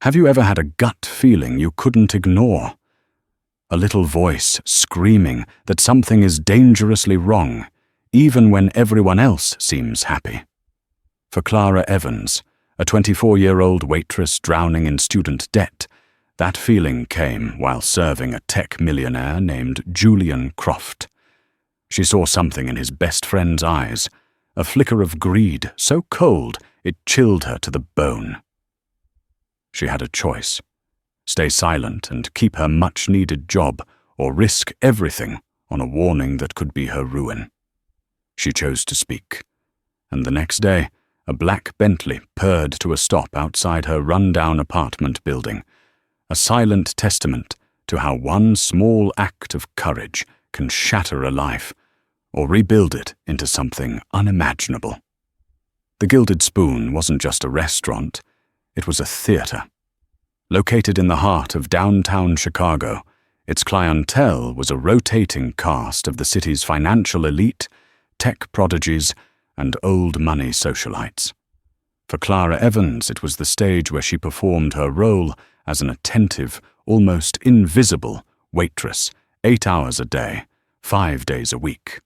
Have you ever had a gut feeling you couldn't ignore? A little voice screaming that something is dangerously wrong, even when everyone else seems happy. For Clara Evans, a 24-year-old waitress drowning in student debt, that feeling came while serving a tech millionaire named Julian Croft. She saw something in his best friend's eyes, a flicker of greed so cold it chilled her to the bone. She had a choice: stay silent and keep her much-needed job, or risk everything on a warning that could be her ruin. She chose to speak, and the next day, a black Bentley purred to a stop outside her run-down apartment building, a silent testament to how one small act of courage can shatter a life or rebuild it into something unimaginable. The Gilded Spoon wasn't just a restaurant, it was a theater. Located in the heart of downtown Chicago, its clientele was a rotating cast of the city's financial elite, tech prodigies, and old-money socialites. For Clara Evans, it was the stage where she performed her role as an attentive, almost invisible waitress, 8 hours a day, 5 days a week.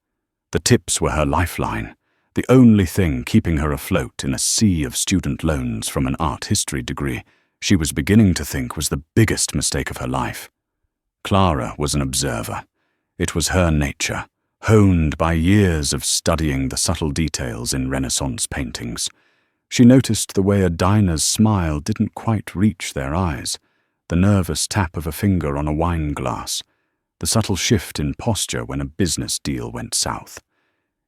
The tips were her lifeline, the only thing keeping her afloat in a sea of student loans from an art history degree she was beginning to think was the biggest mistake of her life. Clara was an observer. It was her nature, honed by years of studying the subtle details in Renaissance paintings. She noticed the way a diner's smile didn't quite reach their eyes, the nervous tap of a finger on a wine glass, the subtle shift in posture when a business deal went south.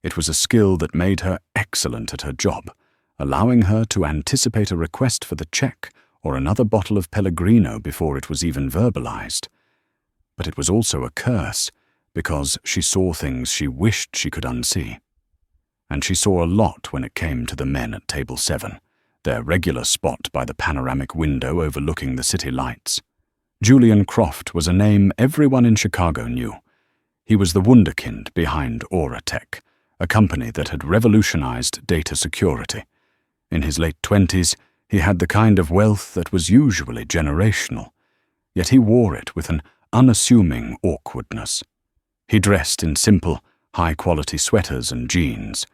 It was a skill that made her excellent at her job, allowing her to anticipate a request for the check or another bottle of Pellegrino before it was even verbalized. But it was also a curse, because she saw things she wished she could unsee. And she saw a lot when it came to the men at Table 7, their regular spot by the panoramic window overlooking the city lights. Julian Croft was a name everyone in Chicago knew. He was the wunderkind behind Aura Tech, a company that had revolutionized data security. In his late 20s, he had the kind of wealth that was usually generational, yet he wore it with an unassuming awkwardness. He dressed in simple, high-quality sweaters and jeans,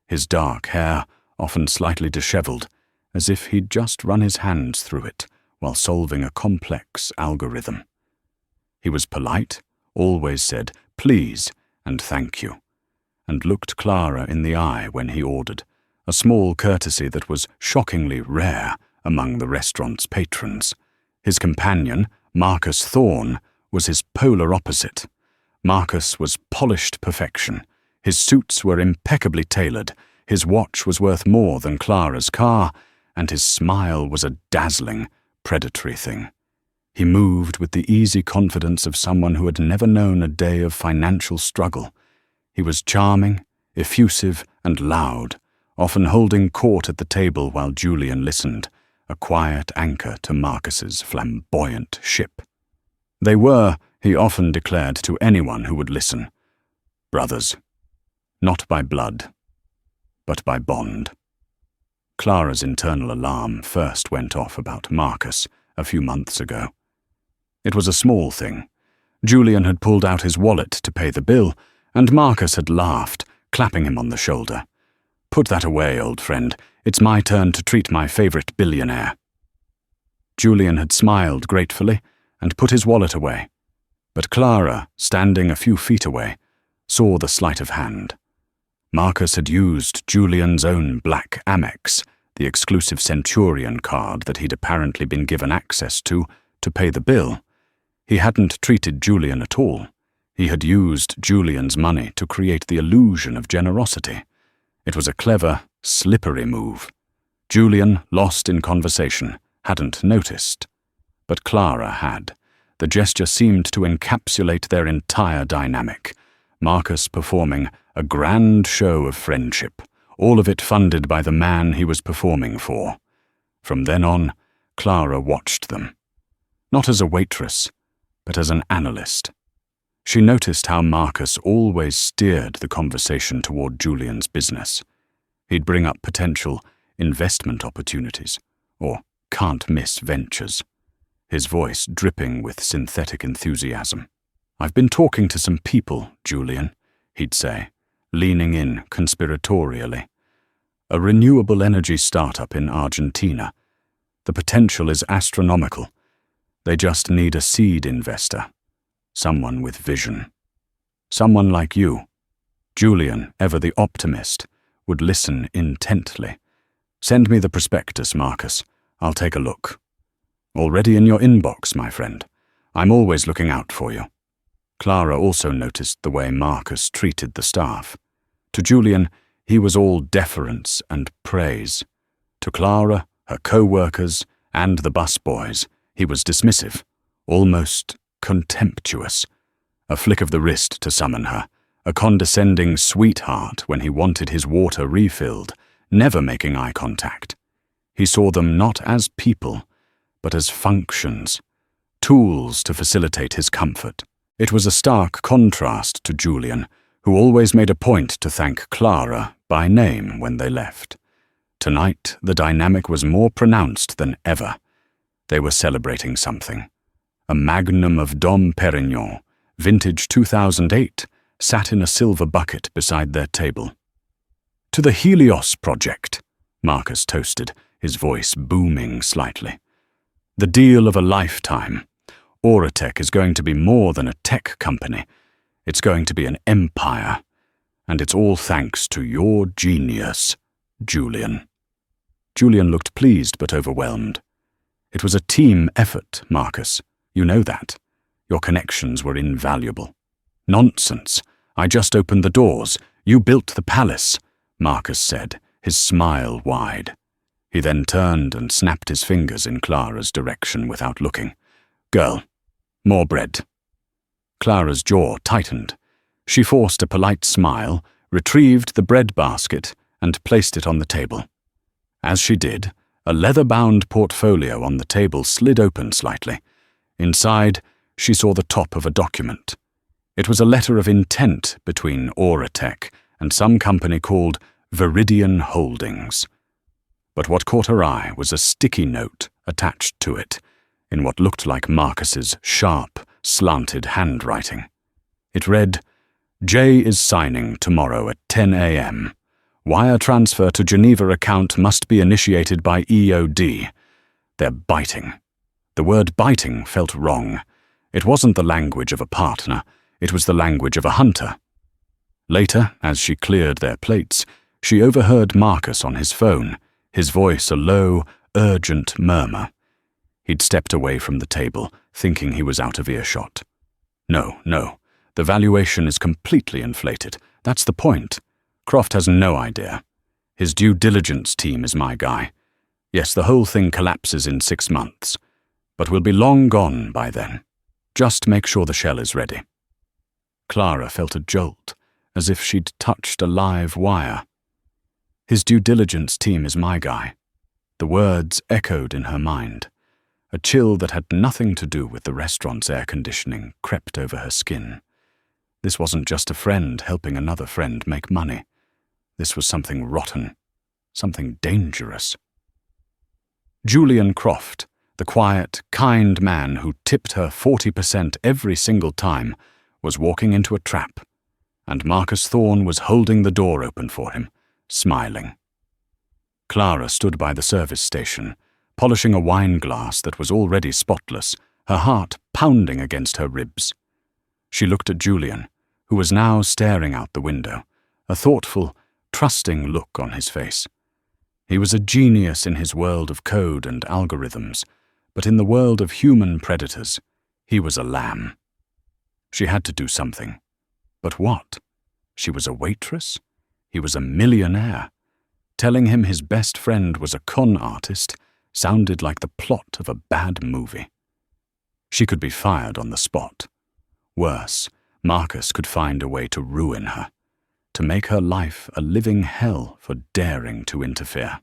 his dark hair often slightly disheveled, as if he'd just run his hands through it while solving a complex algorithm. He was polite, always said please and thank you, and looked Clara in the eye when he ordered, a small courtesy that was shockingly rare among the restaurant's patrons. His companion, Marcus Thorne, was his polar opposite. Marcus was polished perfection. His suits were impeccably tailored, his watch was worth more than Clara's car, and his smile was a dazzling, predatory thing. He moved with the easy confidence of someone who had never known a day of financial struggle. He was charming, effusive, and loud, often holding court at the table while Julian listened, a quiet anchor to Marcus's flamboyant ship. They were, he often declared to anyone who would listen, brothers, not by blood, but by bond. Clara's internal alarm first went off about Marcus a few months ago. It was a small thing. Julian had pulled out his wallet to pay the bill, and Marcus had laughed, clapping him on the shoulder. "Put that away, old friend. It's my turn to treat my favorite billionaire." Julian had smiled gratefully and put his wallet away, but Clara, standing a few feet away, saw the sleight of hand. Marcus had used Julian's own black Amex, the exclusive Centurion card that he'd apparently been given access to pay the bill. He hadn't treated Julian at all. He had used Julian's money to create the illusion of generosity. It was a clever, slippery move. Julian, lost in conversation, hadn't noticed. But Clara had. The gesture seemed to encapsulate their entire dynamic, Marcus performing a grand show of friendship, all of it funded by the man he was performing for. From then on, Clara watched them. Not as a waitress, but as an analyst. She noticed how Marcus always steered the conversation toward Julian's business. He'd bring up potential investment opportunities, or can't-miss ventures, his voice dripping with synthetic enthusiasm. "I've been talking to some people, Julian," he'd say, leaning in conspiratorially. "A renewable energy startup in Argentina. The potential is astronomical. They just need a seed investor, someone with vision. Someone like you." Julian, ever the optimist, would listen intently. "Send me the prospectus, Marcus. I'll take a look." "Already in your inbox, my friend. I'm always looking out for you." Clara also noticed the way Marcus treated the staff. To Julian, he was all deference and praise. To Clara, her co-workers, and the busboys, he was dismissive, almost contemptuous. A flick of the wrist to summon her, a condescending sweetheart when he wanted his water refilled, never making eye contact. He saw them not as people, but as functions, tools to facilitate his comfort. It was a stark contrast to Julian, who always made a point to thank Clara by name when they left. Tonight, the dynamic was more pronounced than ever. They were celebrating something. A magnum of Dom Perignon, vintage 2008, sat in a silver bucket beside their table. "To the Helios Project," Marcus toasted, his voice booming slightly. "The deal of a lifetime. Auratech is going to be more than a tech company. It's going to be an empire. And it's all thanks to your genius, Julian." Julian looked pleased but overwhelmed. "It was a team effort, Marcus. You know that. Your connections were invaluable." "Nonsense. I just opened the doors. You built the palace," Marcus said, his smile wide. He then turned and snapped his fingers in Clara's direction without looking. "Girl, more bread." Clara's jaw tightened. She forced a polite smile, retrieved the bread basket, and placed it on the table. As she did, a leather-bound portfolio on the table slid open slightly. Inside, she saw the top of a document. It was a letter of intent between Auratech and some company called Viridian Holdings. But what caught her eye was a sticky note attached to it, in what looked like Marcus's sharp, slanted handwriting. It read, "Jay is signing tomorrow at 10 a.m. Wire transfer to Geneva account must be initiated by EOD. They're biting." The word biting felt wrong. It wasn't the language of a partner. It was the language of a hunter. Later, as she cleared their plates, she overheard Marcus on his phone, his voice a low, urgent murmur. He'd stepped away from the table, thinking he was out of earshot. No, the valuation is completely inflated. That's the point. Croft has no idea. His due diligence team is my guy. Yes, the whole thing collapses in 6 months, but we'll be long gone by then. Just make sure the shell is ready." Clara felt a jolt, as if she'd touched a live wire. His due diligence team is my guy. The words echoed in her mind. A chill that had nothing to do with the restaurant's air conditioning crept over her skin. This wasn't just a friend helping another friend make money. This was something rotten, something dangerous. Julian Croft, the quiet, kind man who tipped her 40% every single time, was walking into a trap, and Marcus Thorne was holding the door open for him, smiling. Clara stood by the service station, polishing a wine glass that was already spotless, her heart pounding against her ribs. She looked at Julian, who was now staring out the window, a thoughtful, trusting look on his face. He was a genius in his world of code and algorithms, but in the world of human predators, he was a lamb. She had to do something. But what? She was a waitress? He was a millionaire. Telling him his best friend was a con artist sounded like the plot of a bad movie. She could be fired on the spot. Worse, Marcus could find a way to ruin her, to make her life a living hell for daring to interfere.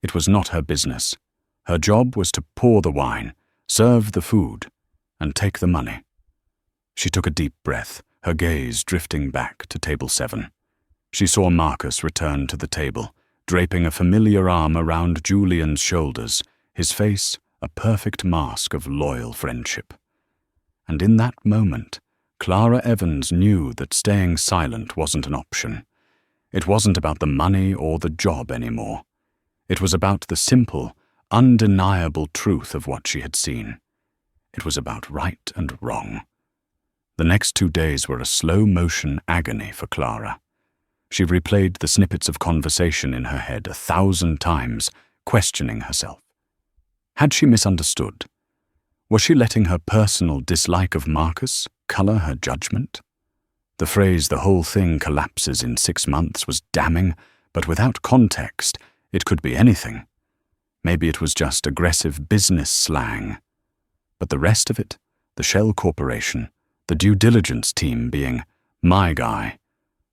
It was not her business. Her job was to pour the wine, serve the food, and take the money. She took a deep breath, her gaze drifting back to table 7. She saw Marcus return to the table, draping a familiar arm around Julian's shoulders, his face a perfect mask of loyal friendship. And in that moment, Clara Evans knew that staying silent wasn't an option. It wasn't about the money or the job anymore. It was about the simple, undeniable truth of what she had seen. It was about right and wrong. The next 2 days were a slow-motion agony for Clara. She replayed the snippets of conversation in her head 1,000 times, questioning herself. Had she misunderstood? Was she letting her personal dislike of Marcus color her judgment? The phrase "the whole thing collapses in 6 months" was damning, but without context, it could be anything. Maybe it was just aggressive business slang. But the rest of it, the Shell Corporation, the due diligence team being "my guy,"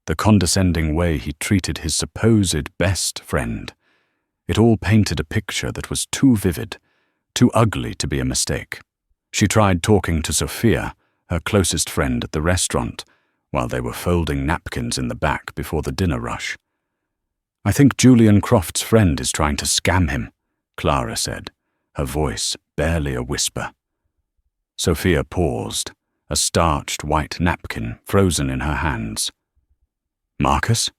the condescending way he treated his supposed best friend, it all painted a picture that was too vivid, too ugly to be a mistake. She tried talking to Sophia, her closest friend at the restaurant, while they were folding napkins in the back before the dinner rush. "I think Julian Croft's friend is trying to scam him," Clara said, her voice barely a whisper. Sophia paused, a starched white napkin frozen in her hands. "Marcus?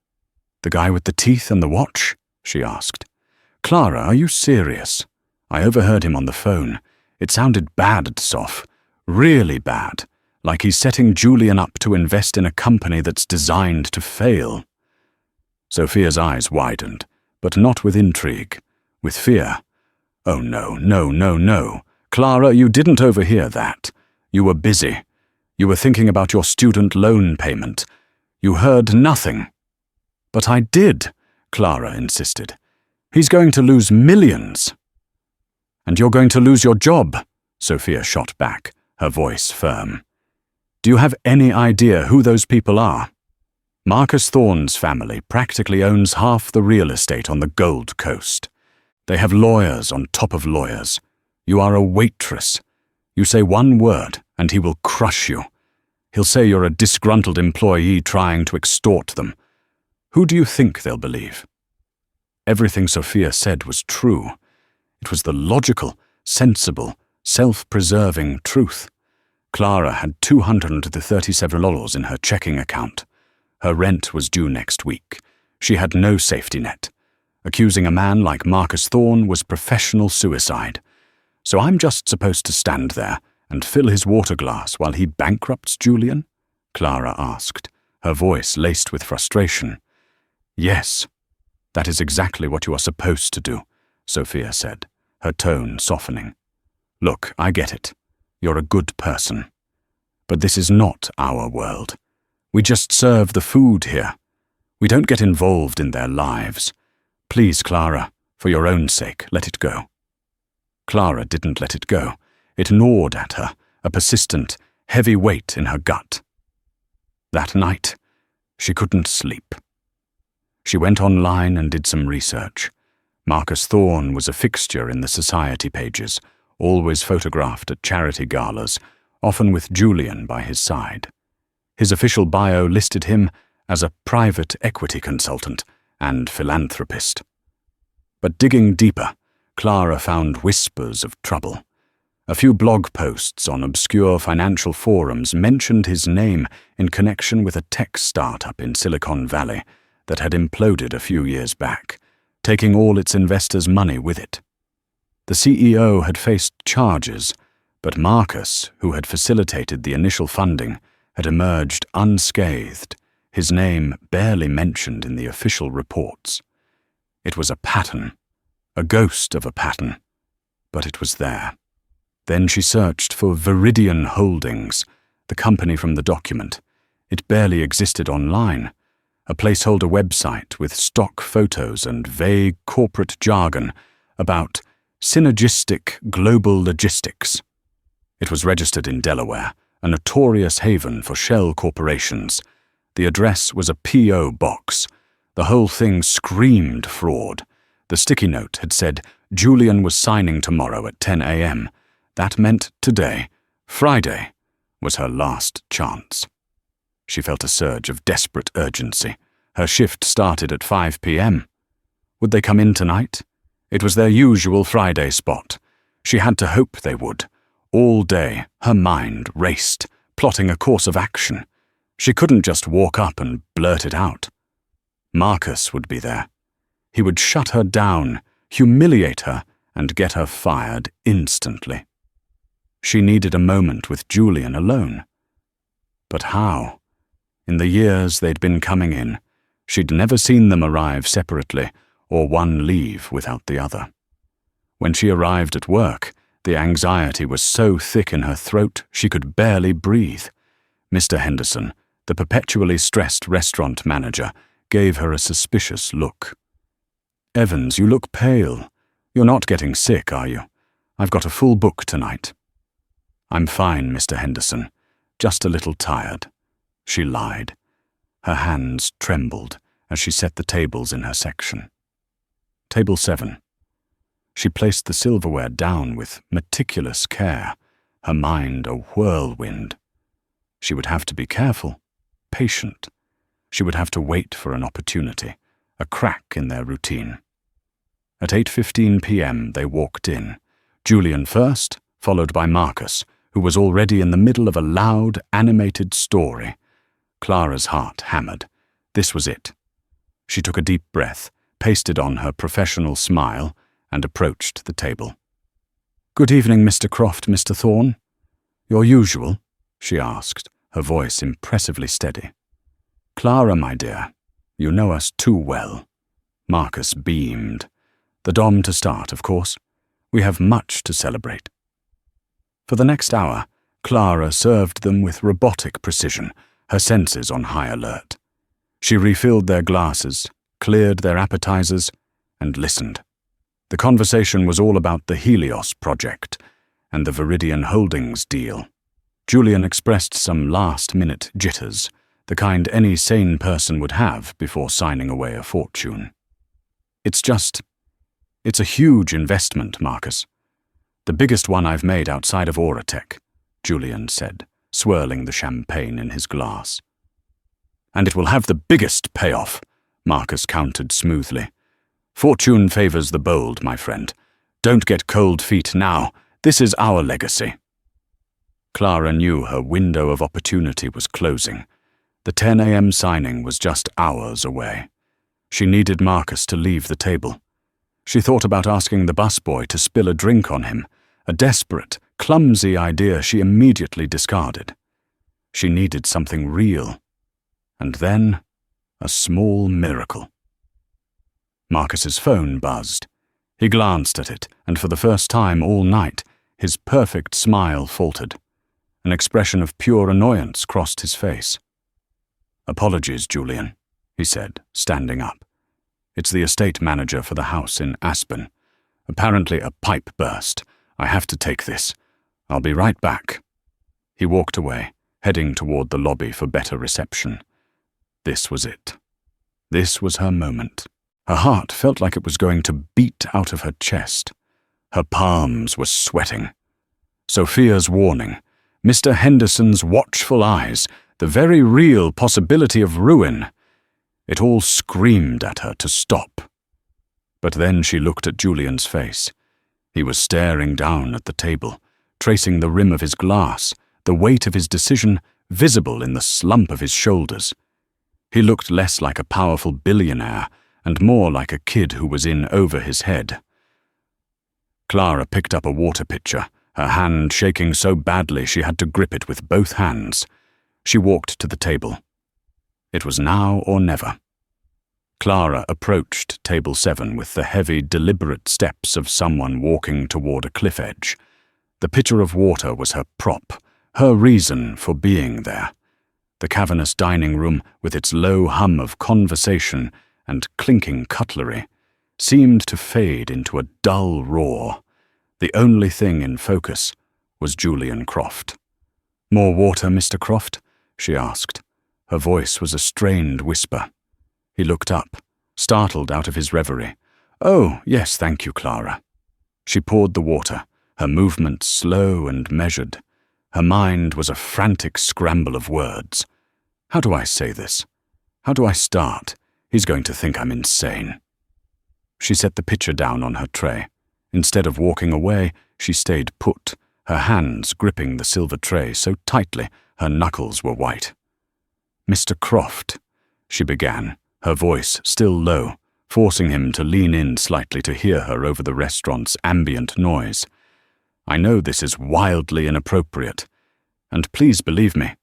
The guy with the teeth and the watch?" she asked. "Clara, are you serious? I overheard him on the phone. It sounded bad, Soph. Really bad. Like he's setting Julian up to invest in a company that's designed to fail." Sophia's eyes widened, but not with intrigue, with fear. "Oh no, no, no, no. Clara, you didn't overhear that. You were busy. You were thinking about your student loan payment. You heard nothing." "But I did," Clara insisted. "He's going to lose millions." "And you're going to lose your job," Sophia shot back, her voice firm. "Do you have any idea who those people are? Marcus Thorne's family practically owns half the real estate on the Gold Coast. They have lawyers on top of lawyers. You are a waitress. You say one word and he will crush you. He'll say you're a disgruntled employee trying to extort them. Who do you think they'll believe?" Everything Sophia said was true. It was the logical, sensible, self-preserving truth. Clara had $237 in her checking account. Her rent was due next week. She had no safety net. Accusing a man like Marcus Thorne was professional suicide. So I'm just supposed to stand there and fill his water glass while he bankrupts Julian? Clara asked, her voice laced with frustration. "Yes, that is exactly what you are supposed to do," Sophia said, her tone softening. "Look, I get it. You're a good person. But this is not our world. We just serve the food here. We don't get involved in their lives. Please, Clara, for your own sake, let it go." Clara didn't let it go. It gnawed at her, a persistent, heavy weight in her gut. That night, she couldn't sleep. She went online and did some research. Marcus Thorne was a fixture in the society pages, always photographed at charity galas, often with Julian by his side. His official bio listed him as a private equity consultant and philanthropist. But digging deeper, Clara found whispers of trouble. A few blog posts on obscure financial forums mentioned his name in connection with a tech startup in Silicon Valley that had imploded a few years back, taking all its investors' money with it. The CEO had faced charges, but Marcus, who had facilitated the initial funding, had emerged unscathed, his name barely mentioned in the official reports. It was a pattern, a ghost of a pattern, but it was there. Then she searched for Viridian Holdings, the company from the document. It barely existed online, a placeholder website with stock photos and vague corporate jargon about synergistic global logistics. It was registered in Delaware, a notorious haven for shell corporations. The address was a P.O. box. The whole thing screamed fraud. The sticky note had said Julian was signing tomorrow at 10 a.m. That meant today, Friday, was her last chance. She felt a surge of desperate urgency. Her shift started at 5 p.m. Would they come in tonight? It was their usual Friday spot. She had to hope they would. All day, her mind raced, plotting a course of action. She couldn't just walk up and blurt it out. Marcus would be there. He would shut her down, humiliate her, and get her fired instantly. She needed a moment with Julian alone. But how? In the years they'd been coming in, she'd never seen them arrive separately or one leave without the other. When she arrived at work, the anxiety was so thick in her throat she could barely breathe. Mr. Henderson, the perpetually stressed restaurant manager, gave her a suspicious look. "Evans, you look pale. You're not getting sick, are you? I've got a full book tonight." "I'm fine, Mr. Henderson. Just a little tired," she lied. Her hands trembled as she set the tables in her section. Table 7. She placed the silverware down with meticulous care, her mind a whirlwind. She would have to be careful, patient. She would have to wait for an opportunity, a crack in their routine. At 8:15 p.m. they walked in, Julian first, followed by Marcus, who was already in the middle of a loud, animated story. Clara's heart hammered. This was it. She took a deep breath, pasted on her professional smile, and approached the table. "Good evening, Mr. Croft, Mr. Thorne." "Your usual?" she asked, her voice impressively steady. "Clara, my dear, you know us too well." Marcus beamed. "The Dom to start, of course. We have much to celebrate." For the next hour, Clara served them with robotic precision, her senses on high alert. She refilled their glasses, cleared their appetizers, and listened. The conversation was all about the Helios project and the Viridian Holdings deal. Julian expressed some last-minute jitters, the kind any sane person would have before signing away a fortune. It's a huge investment, Marcus. The biggest one I've made outside of Auratech," Julian said, swirling the champagne in his glass. "And it will have the biggest payoff," Marcus countered smoothly. "Fortune favors the bold, my friend. Don't get cold feet now. This is our legacy." Clara knew her window of opportunity was closing. The 10 a.m. signing was just hours away. She needed Marcus to leave the table. She thought about asking the busboy to spill a drink on him, a desperate, clumsy idea she immediately discarded. She needed something real. And then, a small miracle. Marcus's phone buzzed. He glanced at it, and for the first time all night, his perfect smile faltered. An expression of pure annoyance crossed his face. "Apologies, Julian," he said, standing up. "It's the estate manager for the house in Aspen. Apparently a pipe burst. I have to take this. I'll be right back." He walked away, heading toward the lobby for better reception. This was it. This was her moment. Her heart felt like it was going to beat out of her chest. Her palms were sweating. Sophia's warning, Mr. Henderson's watchful eyes, the very real possibility of ruin. It all screamed at her to stop. But then she looked at Julian's face. He was staring down at the table, tracing the rim of his glass, the weight of his decision visible in the slump of his shoulders. He looked less like a powerful billionaire and more like a kid who was in over his head. Clara picked up a water pitcher, her hand shaking so badly she had to grip it with both hands. She walked to the table. It was now or never. Clara approached table 7 with the heavy, deliberate steps of someone walking toward a cliff edge. The pitcher of water was her prop, her reason for being there. The cavernous dining room, with its low hum of conversation and clinking cutlery, seemed to fade into a dull roar. The only thing in focus was Julian Croft. "More water, Mr. Croft?" she asked. Her voice was a strained whisper. He looked up, startled out of his reverie. "Oh, yes, thank you, Clara." She poured the water, her movements slow and measured. Her mind was a frantic scramble of words. How do I say this? How do I start? He's going to think I'm insane. She set the pitcher down on her tray. Instead of walking away, she stayed put, her hands gripping the silver tray so tightly her knuckles were white. "Mr. Croft," she began, her voice still low, forcing him to lean in slightly to hear her over the restaurant's ambient noise. "I know this is wildly inappropriate, and please believe me,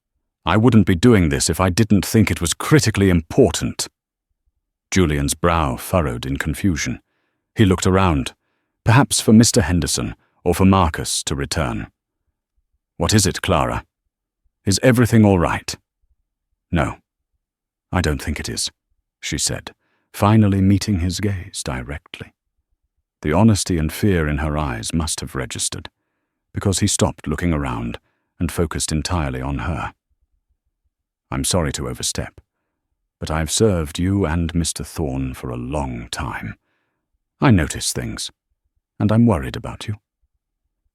I wouldn't be doing this if I didn't think it was critically important." Julian's brow furrowed in confusion. He looked around, perhaps for Mr. Henderson or for Marcus to return. "What is it, Clara? Is everything all right?" "No, I don't think it is," she said, finally meeting his gaze directly. The honesty and fear in her eyes must have registered, because he stopped looking around and focused entirely on her. "I'm sorry to overstep, but I've served you and Mr. Thorne for a long time. I notice things, and I'm worried about you."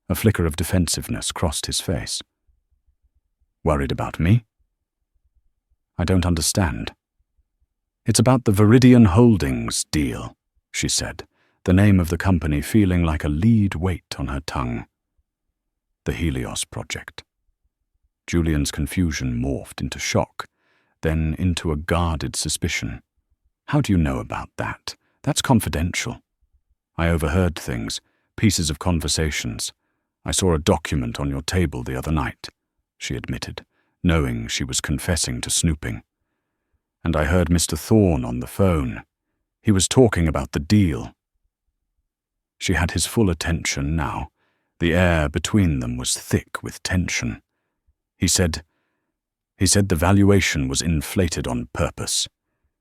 A flicker of defensiveness crossed his face. "Worried about me?" "I don't understand." "It's about the Viridian Holdings deal," she said, the name of the company feeling like a lead weight on her tongue. "The Helios Project." Julian's confusion morphed into shock, then into a guarded suspicion. "How do you know about that? That's confidential." "I overheard things, pieces of conversations. I saw a document on your table the other night," she admitted, knowing she was confessing to snooping. "And I heard Mr. Thorne on the phone. He was talking about the deal." She had his full attention now. The air between them was thick with tension. He said the valuation was inflated on purpose.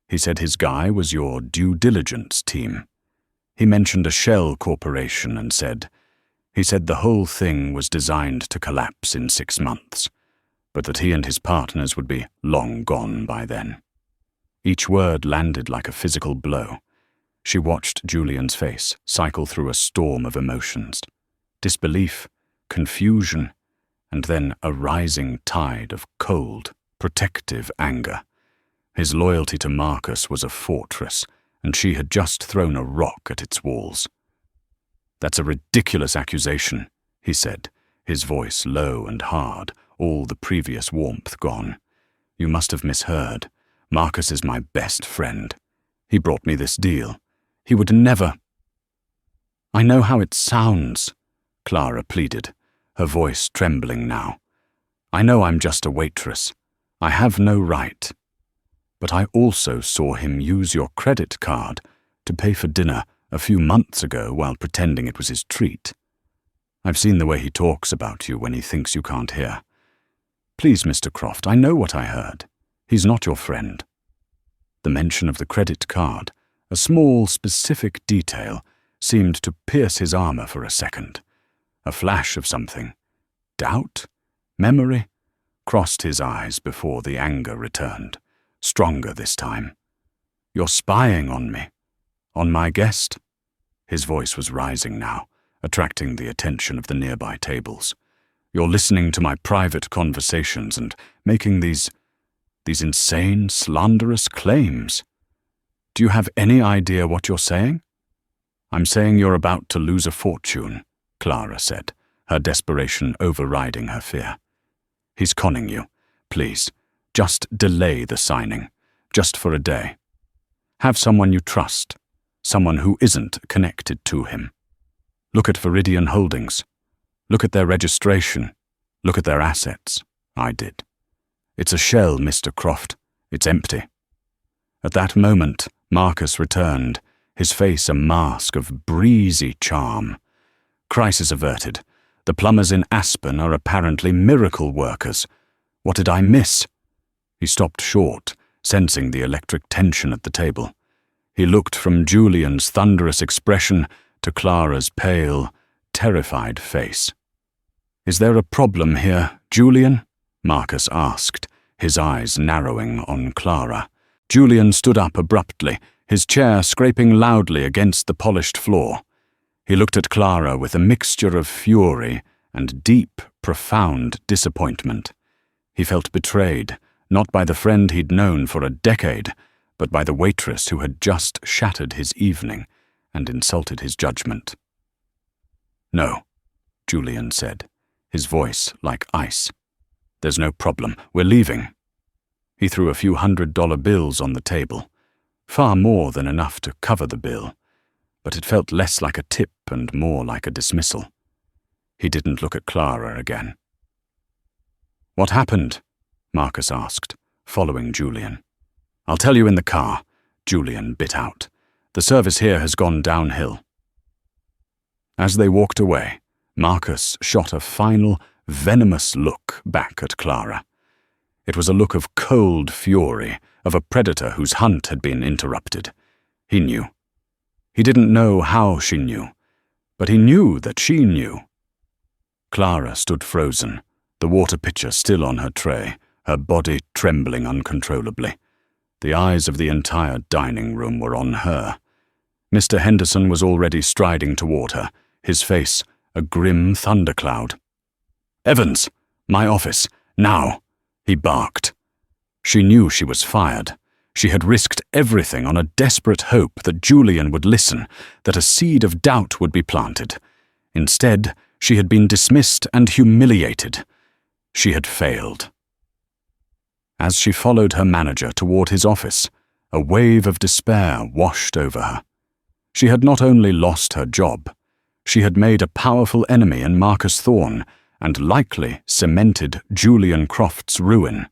He said his guy was your due diligence team. He mentioned a shell corporation and said the whole thing was designed to collapse in 6 months, but that he and his partners would be long gone by then. Each word landed like a physical blow. She watched Julian's face cycle through a storm of emotions. Disbelief, confusion, and then a rising tide of cold, protective anger. His loyalty to Marcus was a fortress, and she had just thrown a rock at its walls. "That's a ridiculous accusation," he said, his voice low and hard, all the previous warmth gone. "You must have misheard. Marcus is my best friend. He brought me this deal. He would never—" "I know how it sounds," Clara pleaded, her voice trembling now. "I know I'm just a waitress. I have no right. But I also saw him use your credit card to pay for dinner a few months ago while pretending it was his treat. I've seen the way he talks about you when he thinks you can't hear. Please, Mr. Croft, I know what I heard. He's not your friend." The mention of the credit card, a small, specific detail, seemed to pierce his armor for a second. A flash of something. Doubt? Memory? Crossed his eyes before the anger returned, stronger this time. "You're spying on me. On my guest?" His voice was rising now, attracting the attention of the nearby tables. "You're listening to my private conversations and making these insane, slanderous claims. Do you have any idea what you're saying?" "I'm saying you're about to lose a fortune," Clara said, her desperation overriding her fear. "He's conning you. Please, just delay the signing, just for a day. Have someone you trust, someone who isn't connected to him. Look at Viridian Holdings. Look at their registration. Look at their assets. I did. It's a shell, Mr. Croft. It's empty." At that moment, Marcus returned, his face a mask of breezy charm. "Crisis averted. The plumbers in Aspen are apparently miracle workers. What did I miss?" He stopped short, sensing the electric tension at the table. He looked from Julian's thunderous expression to Clara's pale, terrified face. "Is there a problem here, Julian?" Marcus asked, his eyes narrowing on Clara. Julian stood up abruptly, his chair scraping loudly against the polished floor. He looked at Clara with a mixture of fury and deep, profound disappointment. He felt betrayed, not by the friend he'd known for a decade, but by the waitress who had just shattered his evening, and insulted his judgment. "No," Julian said, his voice like ice. "There's no problem. We're leaving." He threw a few $100 bills on the table, far more than enough to cover the bill, but it felt less like a tip and more like a dismissal. He didn't look at Clara again. "What happened?" Marcus asked, following Julian. "I'll tell you in the car," Julian bit out. "The service here has gone downhill." As they walked away, Marcus shot a final, venomous look back at Clara. It was a look of cold fury, of a predator whose hunt had been interrupted. He knew. He didn't know how she knew, but he knew that she knew. Clara stood frozen, the water pitcher still on her tray, her body trembling uncontrollably. The eyes of the entire dining room were on her. Mr. Henderson was already striding toward her, his face a grim thundercloud. "Evans, my office, now," he barked. She knew she was fired. She had risked everything on a desperate hope that Julian would listen, that a seed of doubt would be planted. Instead, she had been dismissed and humiliated. She had failed. As she followed her manager toward his office, a wave of despair washed over her. She had not only lost her job, she had made a powerful enemy in Marcus Thorne and likely cemented Julian Croft's ruin.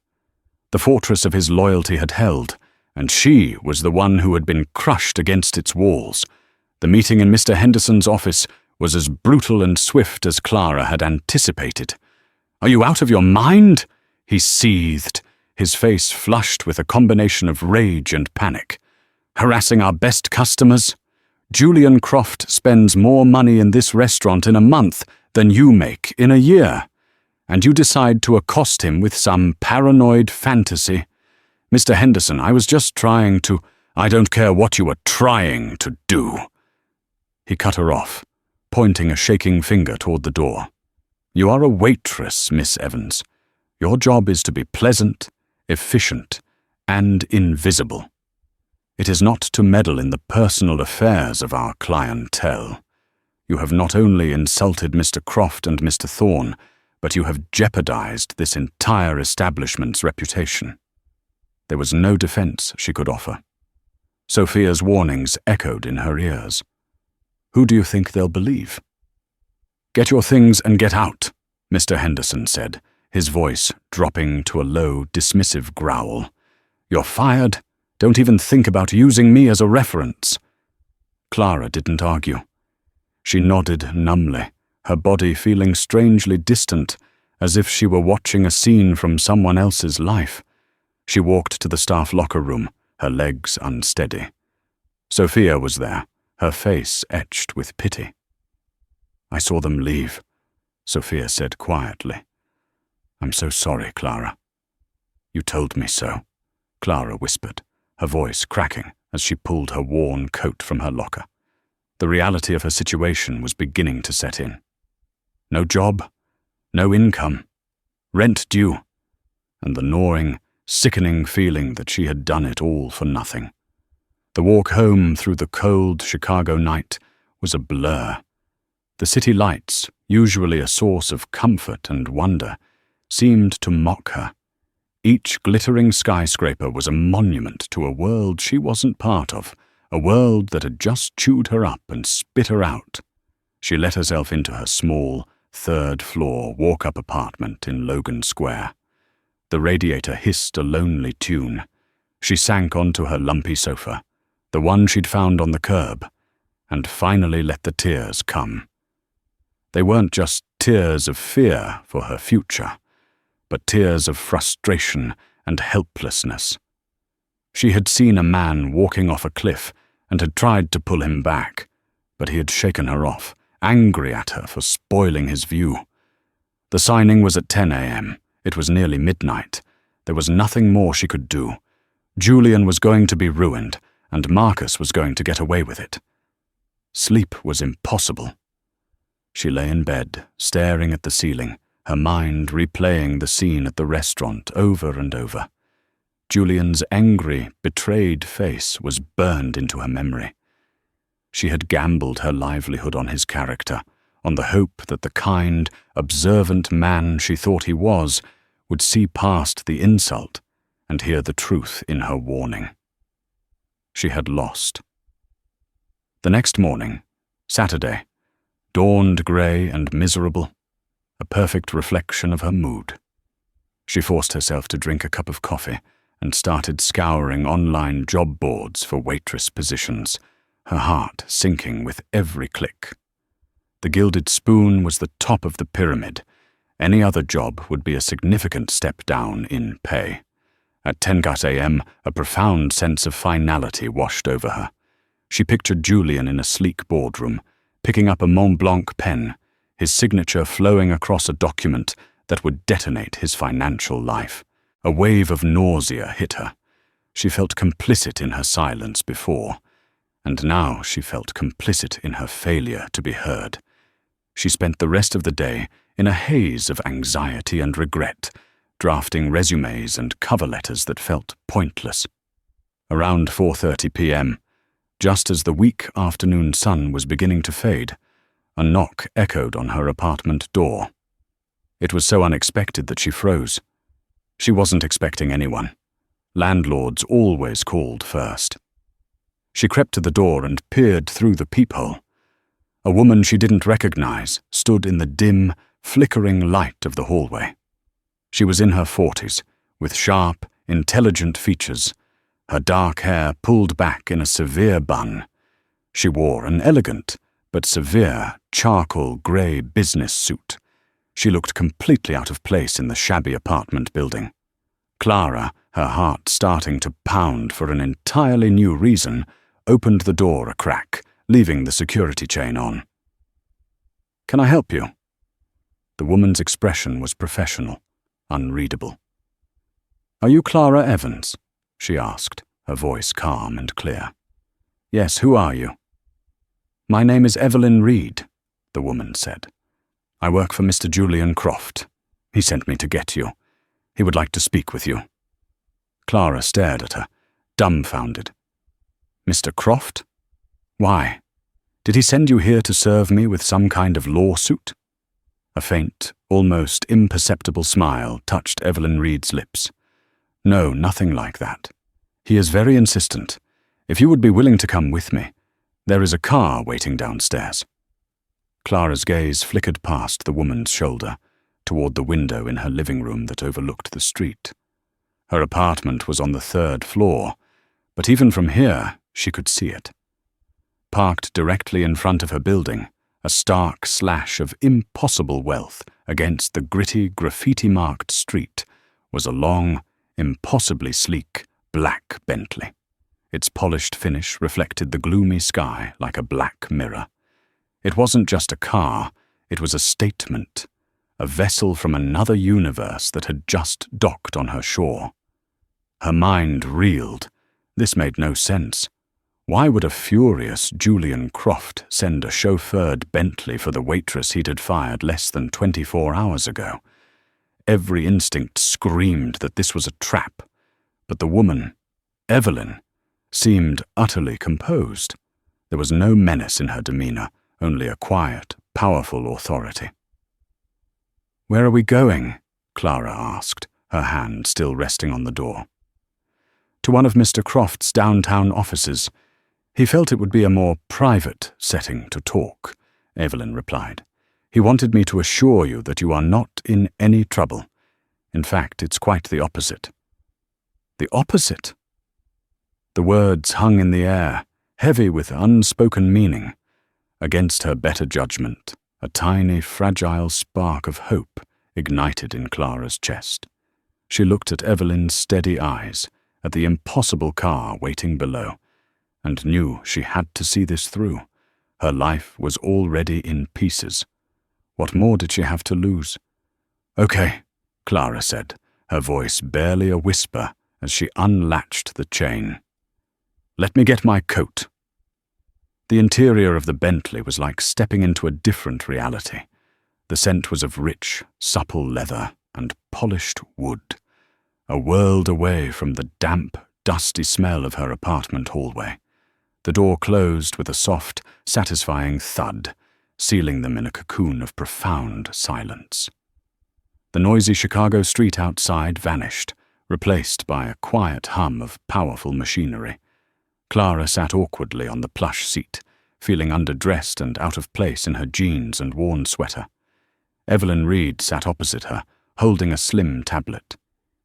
The fortress of his loyalty had held, and she was the one who had been crushed against its walls. The meeting in Mr. Henderson's office was as brutal and swift as Clara had anticipated. "Are you out of your mind?" he seethed, his face flushed with a combination of rage and panic. "Harassing our best customers? Julian Croft spends more money in this restaurant in a month than you make in a year, and you decide to accost him with some paranoid fantasy. Mr. Henderson, I was just trying to—" "I don't care what you were trying to do." He cut her off, pointing a shaking finger toward the door. "You are a waitress, Miss Evans. Your job is to be pleasant, efficient, and invisible. It is not to meddle in the personal affairs of our clientele. You have not only insulted Mr. Croft and Mr. Thorne, but you have jeopardized this entire establishment's reputation." There was no defense she could offer. Sophia's warnings echoed in her ears. "Who do you think they'll believe?" "Get your things and get out," Mr. Henderson said, his voice dropping to a low, dismissive growl. "You're fired. Don't even think about using me as a reference." Clara didn't argue. She nodded numbly, her body feeling strangely distant, as if she were watching a scene from someone else's life. She walked to the staff locker room, her legs unsteady. Sophia was there, her face etched with pity. "I saw them leave," Sophia said quietly. "I'm so sorry, Clara." "You told me so," Clara whispered, her voice cracking as she pulled her worn coat from her locker. The reality of her situation was beginning to set in. No job, no income, rent due, and the gnawing, sickening feeling that she had done it all for nothing. The walk home through the cold Chicago night was a blur. The city lights, usually a source of comfort and wonder, seemed to mock her. Each glittering skyscraper was a monument to a world she wasn't part of, a world that had just chewed her up and spit her out. She let herself into her small, third-floor walk-up apartment in Logan Square. The radiator hissed a lonely tune. She sank onto her lumpy sofa, the one she'd found on the curb, and finally let the tears come. They weren't just tears of fear for her future, but tears of frustration and helplessness. She had seen a man walking off a cliff and had tried to pull him back, but he had shaken her off, angry at her for spoiling his view. The signing was at 10 a.m. It was nearly midnight. There was nothing more she could do. Julian was going to be ruined, and Marcus was going to get away with it. Sleep was impossible. She lay in bed, staring at the ceiling, her mind replaying the scene at the restaurant over and over. Julian's angry, betrayed face was burned into her memory. She had gambled her livelihood on his character, on the hope that the kind, observant man she thought he was would see past the insult and hear the truth in her warning. She had lost. The next morning, Saturday, dawned grey and miserable, a perfect reflection of her mood. She forced herself to drink a cup of coffee and started scouring online job boards for waitress positions, her heart sinking with every click. The Gilded Spoon was the top of the pyramid. Any other job would be a significant step down in pay. At 10 a.m., a profound sense of finality washed over her. She pictured Julian in a sleek boardroom, picking up a Mont Blanc pen, his signature flowing across a document that would detonate his financial life. A wave of nausea hit her. She felt complicit in her silence before, and now she felt complicit in her failure to be heard. She spent the rest of the day in a haze of anxiety and regret, drafting resumes and cover letters that felt pointless. Around 4:30 p.m., just as the weak afternoon sun was beginning to fade, a knock echoed on her apartment door. It was so unexpected that she froze. She wasn't expecting anyone. Landlords always called first. She crept to the door and peered through the peephole. A woman she didn't recognize stood in the dim, flickering light of the hallway. She was in her 40s, with sharp, intelligent features, her dark hair pulled back in a severe bun. She wore an elegant but severe charcoal grey business suit. She looked completely out of place in the shabby apartment building. Clara, her heart starting to pound for an entirely new reason, opened the door a crack, leaving the security chain on. "Can I help you?" The woman's expression was professional, unreadable. "Are you Clara Evans?" she asked, her voice calm and clear. "Yes, who are you?" "My name is Evelyn Reed," the woman said. "I work for Mr. Julian Croft. He sent me to get you. He would like to speak with you." Clara stared at her, dumbfounded. "Mr. Croft? Why? Did he send you here to serve me with some kind of lawsuit?" A faint, almost imperceptible smile touched Evelyn Reed's lips. "No, nothing like that. He is very insistent. If you would be willing to come with me, there is a car waiting downstairs." Clara's gaze flickered past the woman's shoulder, toward the window in her living room that overlooked the street. Her apartment was on the 3rd floor, but even from here she could see it. Parked directly in front of her building, a stark slash of impossible wealth against the gritty, graffiti-marked street, was a long, impossibly sleek, black Bentley. Its polished finish reflected the gloomy sky like a black mirror. It wasn't just a car, it was a statement, a vessel from another universe that had just docked on her shore. Her mind reeled. This made no sense. Why would a furious Julian Croft send a chauffeured Bentley for the waitress he'd had fired less than 24 hours ago? Every instinct screamed that this was a trap, but the woman, Evelyn, seemed utterly composed. There was no menace in her demeanor, only a quiet, powerful authority. "Where are we going?" Clara asked, her hand still resting on the door. "To one of Mr. Croft's downtown offices. He felt it would be a more private setting to talk," Evelyn replied. "He wanted me to assure you that you are not in any trouble. In fact, it's quite the opposite." "The opposite?" The words hung in the air, heavy with unspoken meaning. Against her better judgment, a tiny, fragile spark of hope ignited in Clara's chest. She looked at Evelyn's steady eyes, at the impossible car waiting below, and knew she had to see this through. Her life was already in pieces. What more did she have to lose? "Okay," Clara said, her voice barely a whisper as she unlatched the chain. "Let me get my coat." The interior of the Bentley was like stepping into a different reality. The scent was of rich, supple leather and polished wood, a world away from the damp, dusty smell of her apartment hallway. The door closed with a soft, satisfying thud, sealing them in a cocoon of profound silence. The noisy Chicago street outside vanished, replaced by a quiet hum of powerful machinery. Clara sat awkwardly on the plush seat, feeling underdressed and out of place in her jeans and worn sweater. Evelyn Reed sat opposite her, holding a slim tablet.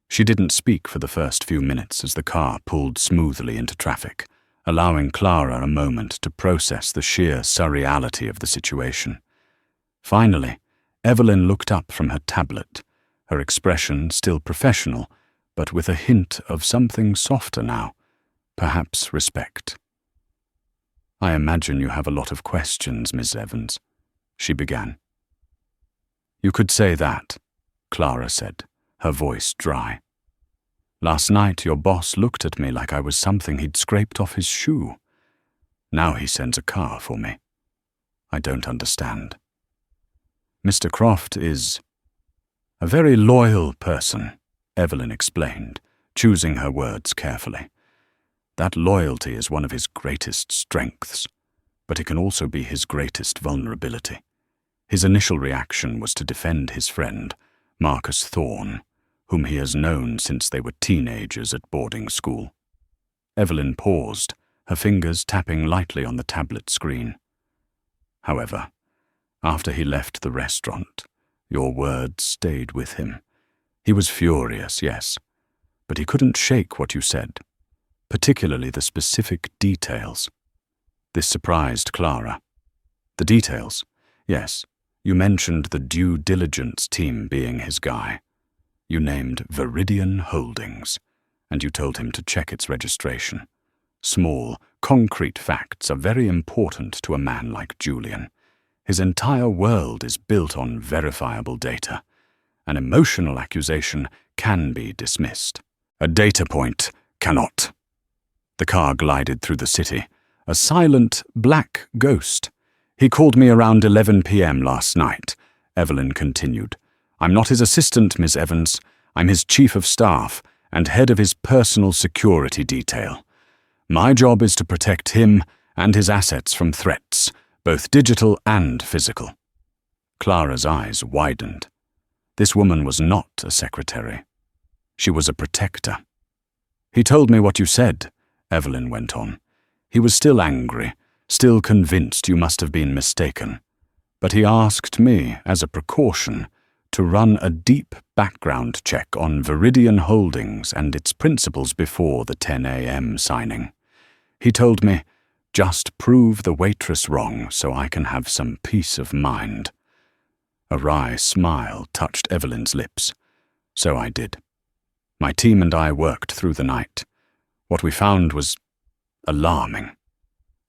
She didn't speak for the first few minutes as the car pulled smoothly into traffic, allowing Clara a moment to process the sheer surreality of the situation. Finally, Evelyn looked up from her tablet, her expression still professional, but with a hint of something softer now, perhaps respect. "I imagine you have a lot of questions, Miss Evans," she began. "You could say that," Clara said, her voice dry. "Last night your boss looked at me like I was something he'd scraped off his shoe. Now he sends a car for me. I don't understand. Mr. Croft is a very loyal person," Evelyn explained, choosing her words carefully. "That loyalty is one of his greatest strengths, but it can also be his greatest vulnerability. His initial reaction was to defend his friend, Marcus Thorne, whom he has known since they were teenagers at boarding school." Evelyn paused, her fingers tapping lightly on the tablet screen. "However, after he left the restaurant, your words stayed with him. He was furious, yes, but he couldn't shake what you said, particularly the specific details." This surprised Clara. "The details? Yes, you mentioned the due diligence team being his guy. You named Viridian Holdings, and you told him to check its registration. Small, concrete facts are very important to a man like Julian. His entire world is built on verifiable data. An emotional accusation can be dismissed. A data point cannot." The car glided through the city, a silent, black ghost. "He called me around 11 p.m. last night," Evelyn continued. "I'm not his assistant, Miss Evans. I'm his chief of staff and head of his personal security detail. My job is to protect him and his assets from threats, both digital and physical." Clara's eyes widened. This woman was not a secretary. She was a protector. "He told me what you said," Evelyn went on. "He was still angry, still convinced you must have been mistaken. But he asked me, as a precaution, to run a deep background check on Viridian Holdings and its principals before the 10 a.m. signing. He told me, just prove the waitress wrong so I can have some peace of mind." A wry smile touched Evelyn's lips. "So I did. My team and I worked through the night. What we found was alarming."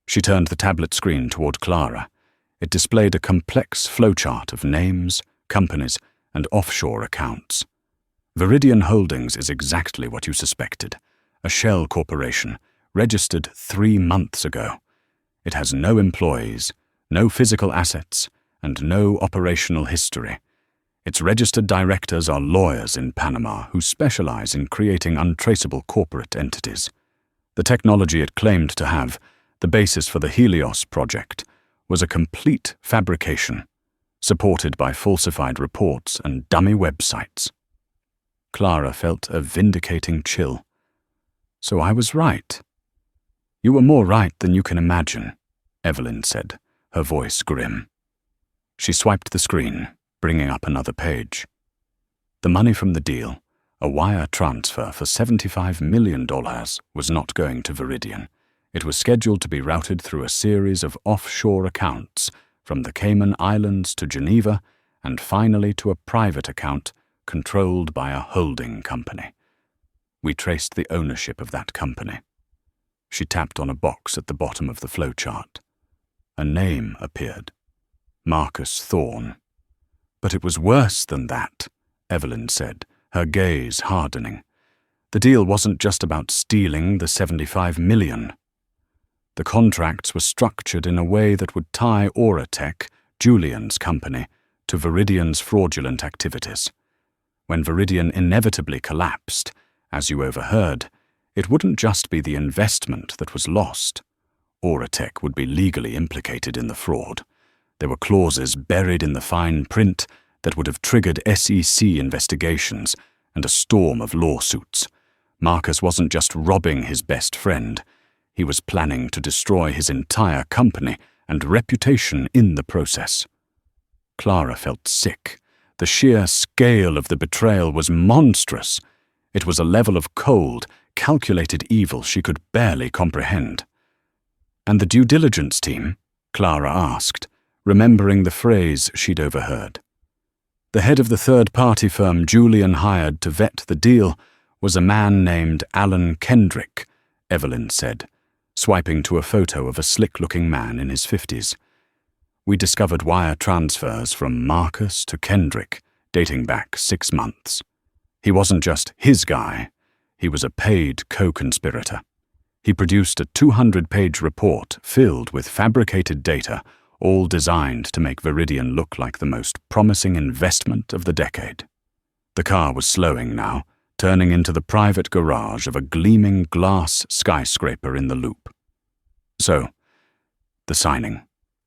She turned the tablet screen toward Clara. It displayed a complex flowchart of names, companies, and offshore accounts. Viridian Holdings is exactly what you suspected, a shell corporation, registered 3 months ago. It has no employees, no physical assets, and no operational history. Its registered directors are lawyers in Panama who specialize in creating untraceable corporate entities. The technology it claimed to have, the basis for the Helios project, was a complete fabrication, supported by falsified reports and dummy websites. Clara felt a vindicating chill. "So I was right." "You were more right than you can imagine," Evelyn said, her voice grim. She swiped the screen, bringing up another page. The money from the deal, a wire transfer for $75 million, was not going to Viridian. It was scheduled to be routed through a series of offshore accounts, from the Cayman Islands to Geneva, and finally to a private account controlled by a holding company. We traced the ownership of that company. She tapped on a box at the bottom of the flowchart. A name appeared. Marcus Thorne. "But it was worse than that," Evelyn said, her gaze hardening. "The deal wasn't just about stealing the $75 million. The contracts were structured in a way that would tie Auratech, Julian's company, to Viridian's fraudulent activities. When Viridian inevitably collapsed, as you overheard, it wouldn't just be the investment that was lost. Auratech would be legally implicated in the fraud. There were clauses buried in the fine print that would have triggered SEC investigations and a storm of lawsuits. Marcus wasn't just robbing his best friend. He was planning to destroy his entire company and reputation in the process. Clara felt sick. The sheer scale of the betrayal was monstrous. It was a level of cold, calculated evil she could barely comprehend. "And the due diligence team?" Clara asked, remembering the phrase she'd overheard. The head of the third-party firm Julian hired to vet the deal was a man named Alan Kendrick, Evelyn said, swiping to a photo of a slick-looking man in his 50s. "We discovered wire transfers from Marcus to Kendrick, dating back 6 months. He wasn't just his guy, he was a paid co-conspirator. He produced a 200-page report filled with fabricated data, all designed to make Viridian look like the most promising investment of the decade." The car was slowing now, turning into the private garage of a gleaming glass skyscraper in the loop. "So, the signing?"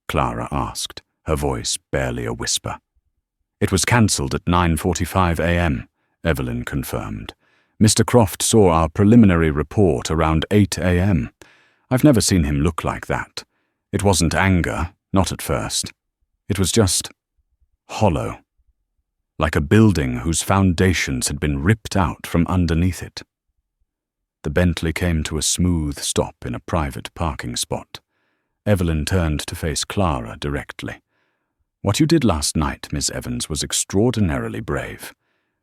Clara asked, her voice barely a whisper. "It was cancelled at 9:45 a.m., Evelyn confirmed. "Mr. Croft saw our preliminary report around 8 a.m. I've never seen him look like that. It wasn't anger, not at first. It was just hollow, like a building whose foundations had been ripped out from underneath it." The Bentley came to a smooth stop in a private parking spot. Evelyn turned to face Clara directly. "What you did last night, Miss Evans, was extraordinarily brave.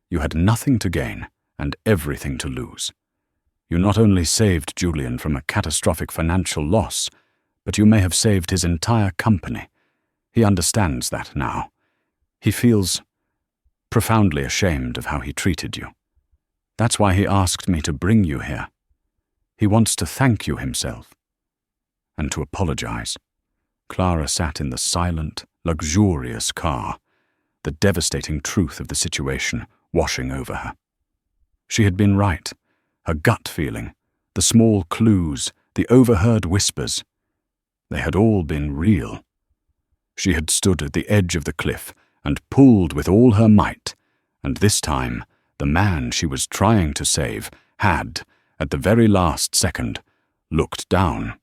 You had nothing to gain and everything to lose. You not only saved Julian from a catastrophic financial loss, but you may have saved his entire company. He understands that now. He feels profoundly ashamed of how he treated you. That's why he asked me to bring you here. He wants to thank you himself. And to apologize." Clara sat in the silent, luxurious car, the devastating truth of the situation washing over her. She had been right. Her gut feeling, the small clues, the overheard whispers, they had all been real. She had stood at the edge of the cliff and pulled with all her might, and this time the man she was trying to save had, at the very last second, looked down.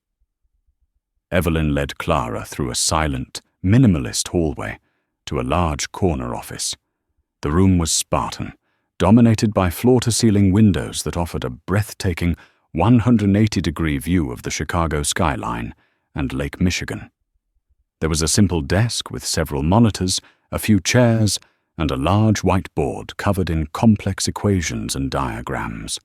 Evelyn led Clara through a silent, minimalist hallway to a large corner office. The room was Spartan, dominated by floor-to-ceiling windows that offered a breathtaking 180-degree view of the Chicago skyline and Lake Michigan. There was a simple desk with several monitors, a few chairs, and a large whiteboard covered in complex equations and diagrams.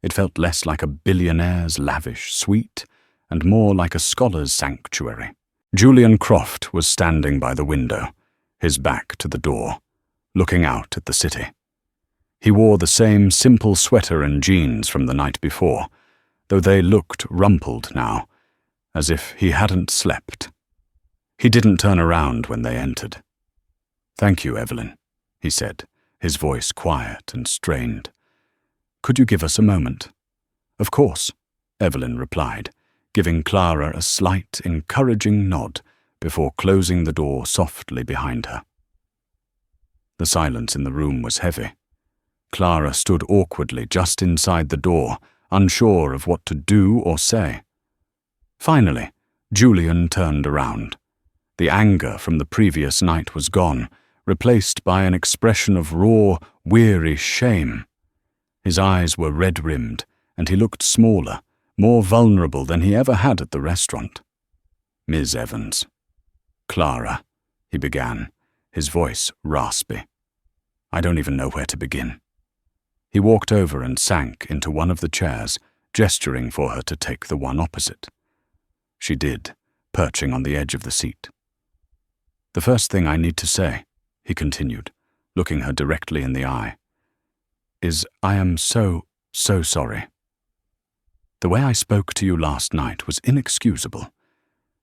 It felt less like a billionaire's lavish suite and more like a scholar's sanctuary. Julian Croft was standing by the window, his back to the door, looking out at the city. He wore the same simple sweater and jeans from the night before, though they looked rumpled now, as if he hadn't slept. He didn't turn around when they entered. "Thank you, Evelyn," he said, his voice quiet and strained. "Could you give us a moment?" "Of course," Evelyn replied, giving Clara a slight, encouraging nod before closing the door softly behind her. The silence in the room was heavy. Clara stood awkwardly just inside the door, unsure of what to do or say. Finally, Julian turned around. The anger from the previous night was gone, replaced by an expression of raw, weary shame. His eyes were red-rimmed, and he looked smaller, more vulnerable than he ever had at the restaurant. "Ms. Evans." "Clara," he began, his voice raspy. "I don't even know where to begin." He walked over and sank into one of the chairs, gesturing for her to take the one opposite. She did, perching on the edge of the seat. "The first thing I need to say," he continued, looking her directly in the eye, "is I am so sorry. The way I spoke to you last night was inexcusable.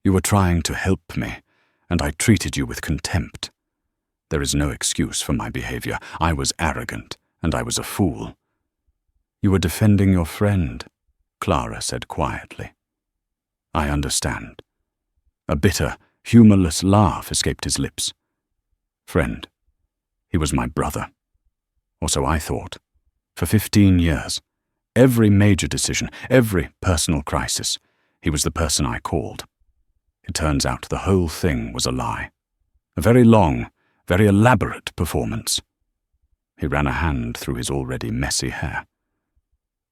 You were trying to help me, and I treated you with contempt. There is no excuse for my behavior. I was arrogant, and I was a fool." "You were defending your friend," Clara said quietly. I understand. A bitter, humorless laugh escaped his lips. Friend, he was my brother. Or so I thought. For 15 years, every major decision, every personal crisis, he was the person I called. It turns out the whole thing was a lie. A very long, very elaborate performance. He ran a hand through his already messy hair.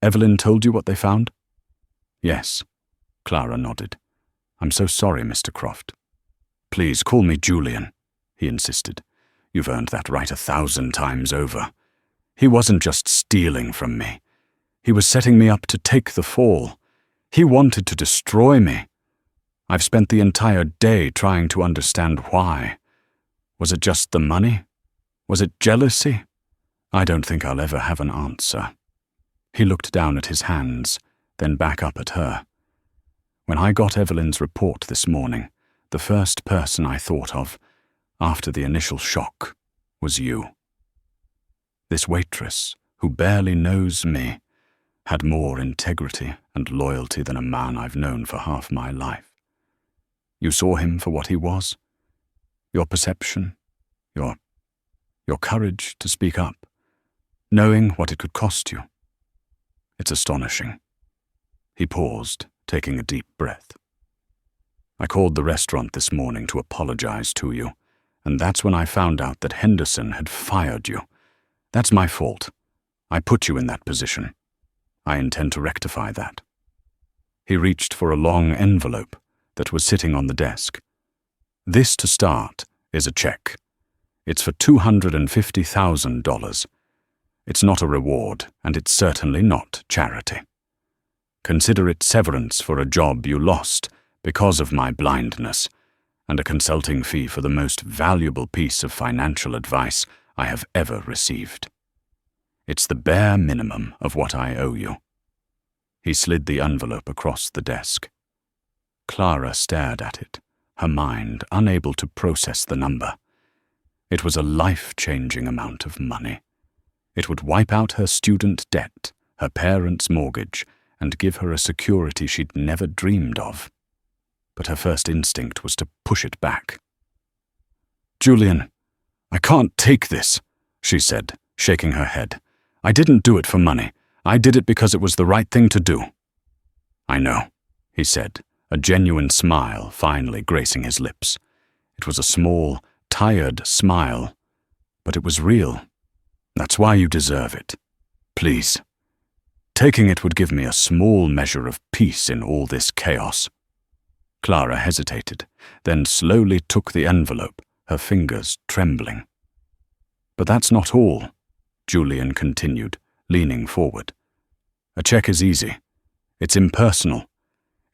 Evelyn told you what they found? Yes, Clara nodded. I'm so sorry, Mr. Croft. Please call me Julian, he insisted. You've earned that right 1,000 times over. He wasn't just stealing from me. He was setting me up to take the fall. He wanted to destroy me. I've spent the entire day trying to understand why. Was it just the money? Was it jealousy? I don't think I'll ever have an answer. He looked down at his hands, then back up at her. When I got Evelyn's report this morning, the first person I thought of, after the initial shock, was you. This waitress, who barely knows me, had more integrity and loyalty than a man I've known for half my life. You saw him for what he was. Your perception, your courage to speak up, knowing what it could cost you. It's astonishing. He paused, taking a deep breath. I called the restaurant this morning to apologize to you, and that's when I found out that Henderson had fired you. That's my fault. I put you in that position. I intend to rectify that. He reached for a long envelope that was sitting on the desk. This, to start, is a check. It's for $250,000. It's not a reward, and it's certainly not charity. Consider it severance for a job you lost because of my blindness, and a consulting fee for the most valuable piece of financial advice I have ever received. It's the bare minimum of what I owe you. He slid the envelope across the desk. Clara stared at it, her mind unable to process the number. It was a life-changing amount of money. It would wipe out her student debt, her parents' mortgage, and give her a security she'd never dreamed of. But her first instinct was to push it back. Julian, I can't take this, she said, shaking her head. I didn't do it for money. I did it because it was the right thing to do. I know, he said, a genuine smile finally gracing his lips. It was a small, tired smile, but it was real. That's why you deserve it. Please. Taking it would give me a small measure of peace in all this chaos. Clara hesitated, then slowly took the envelope, her fingers trembling. But that's not all, Julian continued, leaning forward. A check is easy. It's impersonal.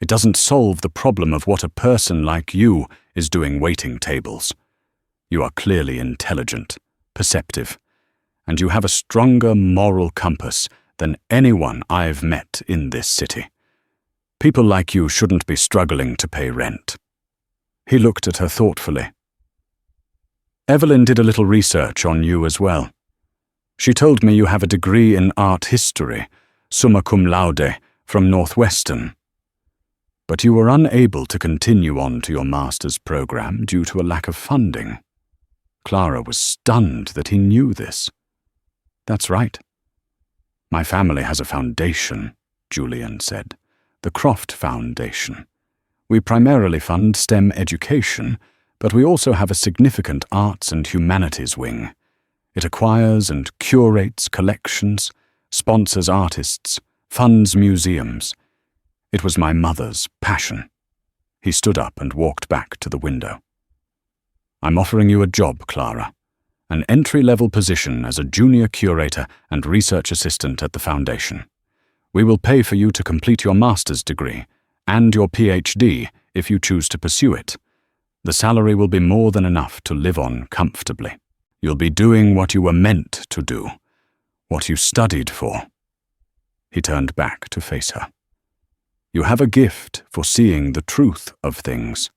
It doesn't solve the problem of what a person like you is doing waiting tables. You are clearly intelligent, perceptive, and you have a stronger moral compass than anyone I've met in this city. People like you shouldn't be struggling to pay rent. He looked at her thoughtfully. Evelyn did a little research on you as well. She told me you have a degree in art history, summa cum laude, from Northwestern. But you were unable to continue on to your master's program due to a lack of funding. Clara was stunned that he knew this. That's right. My family has a foundation, Julian said. The Croft Foundation. We primarily fund STEM education, but we also have a significant arts and humanities wing. It acquires and curates collections, sponsors artists, funds museums. It was my mother's passion. He stood up and walked back to the window. I'm offering you a job, Clara. An entry-level position as a junior curator and research assistant at the foundation. We will pay for you to complete your master's degree and your PhD if you choose to pursue it. The salary will be more than enough to live on comfortably. You'll be doing what you were meant to do, what you studied for. He turned back to face her. You have a gift for seeing the truth of things,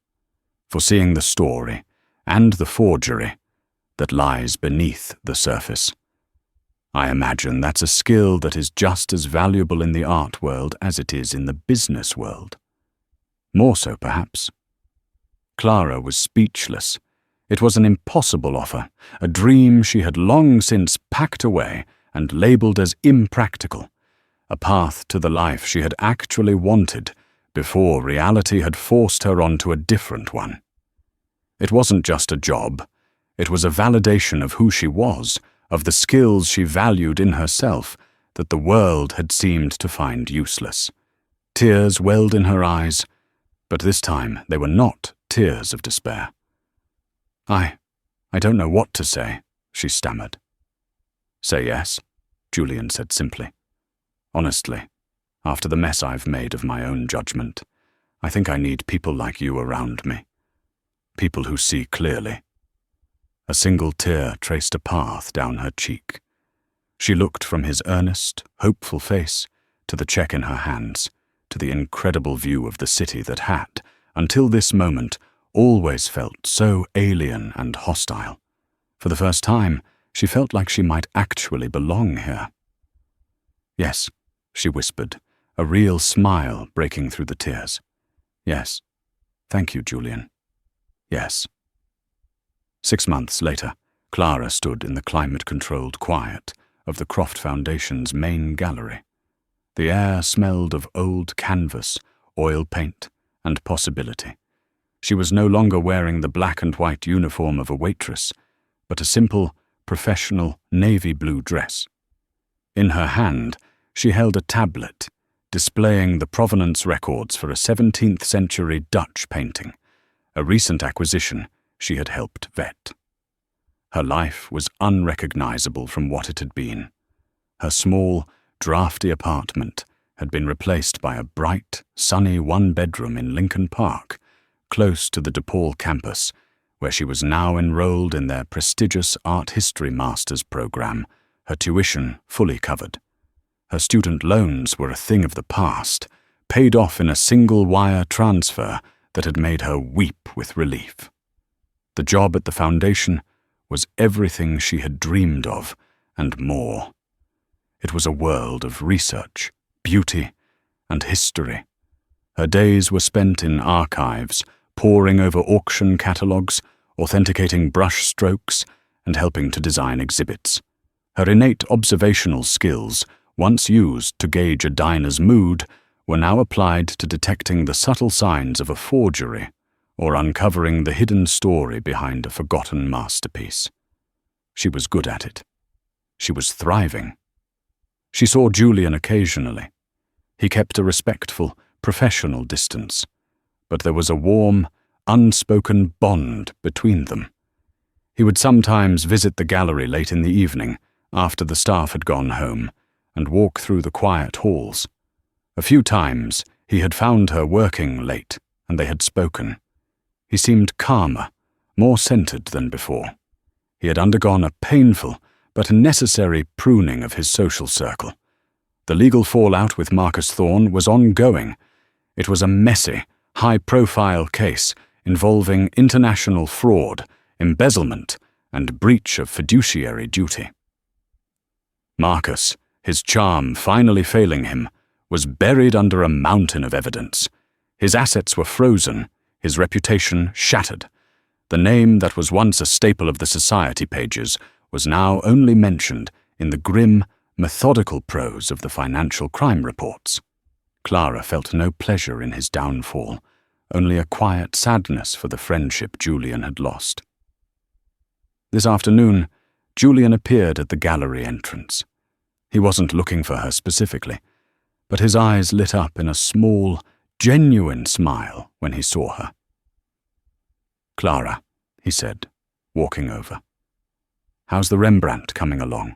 for seeing the story and the forgery that lies beneath the surface. I imagine that's a skill that is just as valuable in the art world as it is in the business world. More so, perhaps. Clara was speechless. It was an impossible offer, a dream she had long since packed away and labelled as impractical, a path to the life she had actually wanted before reality had forced her onto a different one. It wasn't just a job. It was a validation of who she was, of the skills she valued in herself that the world had seemed to find useless. Tears welled in her eyes, but this time they were not tears of despair. I don't know what to say, she stammered. Say yes, Julian said simply. Honestly, after the mess I've made of my own judgment, I think I need people like you around me. People who see clearly. A single tear traced a path down her cheek. She looked from his earnest, hopeful face to the check in her hands, to the incredible view of the city that had, until this moment, always felt so alien and hostile. For the first time, she felt like she might actually belong here. Yes, she whispered, a real smile breaking through the tears. Yes. Thank you, Julian. Yes. 6 months later, Clara stood in the climate-controlled quiet of the Croft Foundation's main gallery. The air smelled of old canvas, oil paint, and possibility. She was no longer wearing the black and white uniform of a waitress, but a simple, professional navy blue dress. In her hand, she held a tablet, displaying the provenance records for a 17th-century Dutch painting, a recent acquisition she had helped vet. Her life was unrecognizable from what it had been. Her small, drafty apartment had been replaced by a bright, sunny one-bedroom in Lincoln Park, close to the DePaul campus, where she was now enrolled in their prestigious art history master's program, her tuition fully covered. Her student loans were a thing of the past, paid off in a single-wire transfer that had made her weep with relief. The job at the foundation was everything she had dreamed of, and more. It was a world of research, beauty, and history. Her days were spent in archives, poring over auction catalogues, authenticating brush strokes, and helping to design exhibits. Her innate observational skills, once used to gauge a diner's mood, were now applied to detecting the subtle signs of a forgery or uncovering the hidden story behind a forgotten masterpiece. She was good at it. She was thriving. She saw Julian occasionally. He kept a respectful, professional distance, but there was a warm, unspoken bond between them. He would sometimes visit the gallery late in the evening, after the staff had gone home, and walk through the quiet halls. A few times he had found her working late, and they had spoken. He seemed calmer, more centered than before. He had undergone a painful but necessary pruning of his social circle. The legal fallout with Marcus Thorne was ongoing. It was a messy, high-profile case involving international fraud, embezzlement, and breach of fiduciary duty. Marcus, his charm finally failing him, was buried under a mountain of evidence. His assets were frozen, his reputation shattered. The name that was once a staple of the society pages was now only mentioned in the grim, methodical prose of the financial crime reports. Clara felt no pleasure in his downfall, only a quiet sadness for the friendship Julian had lost. This afternoon, Julian appeared at the gallery entrance. He wasn't looking for her specifically, but his eyes lit up in a small, genuine smile when he saw her. "Clara," he said, walking over. "How's the Rembrandt coming along?